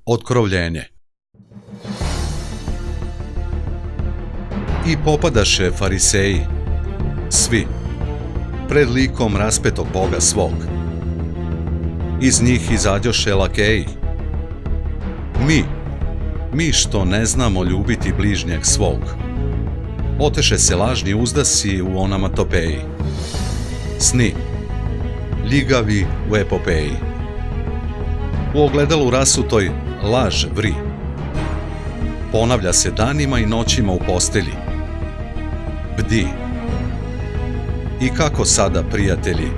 Otkrovljenje. I popadaše fariseji, svi, pred likom raspetog Boga svog. Iz njih izađoše lakeji. Mi što ne znamo ljubiti bližnjeg svog. Oteše se lažni uzdasi u onomatopeji. Sni, ljigavi u epopeji. U ogledalu rasutoj laž vri. Ponavlja se danima i noćima u postelji. Bdi. I kako sada, prijatelji?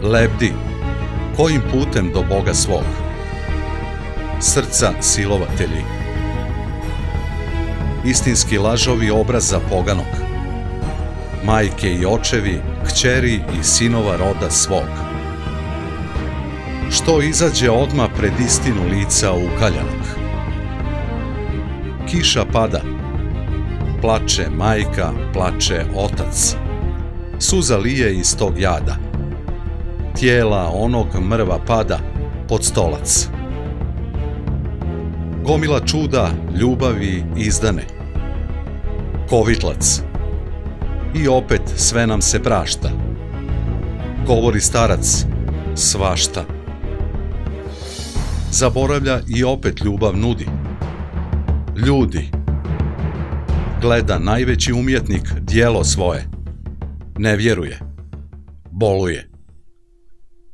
Lebdi, kojim putem do Boga svog? Srca silovatelji. Istinski lažovi obraza poganog. Majke i očevi, kćeri i sinova roda svog. Što izađe odmah pred istinu lica ukaljanog. Kiša pada. Plače majka, plače otac. Suza lije iz tog jada. Tijela onog mrva pada pod stolac. Gomila čuda, ljubavi izdane. Kovitlac. I opet sve nam se prašta. Govori starac, svašta. Zaboravlja i opet ljubav nudi. Ljudi. Gleda najveći umjetnik djelo svoje. Ne vjeruje. Boluje.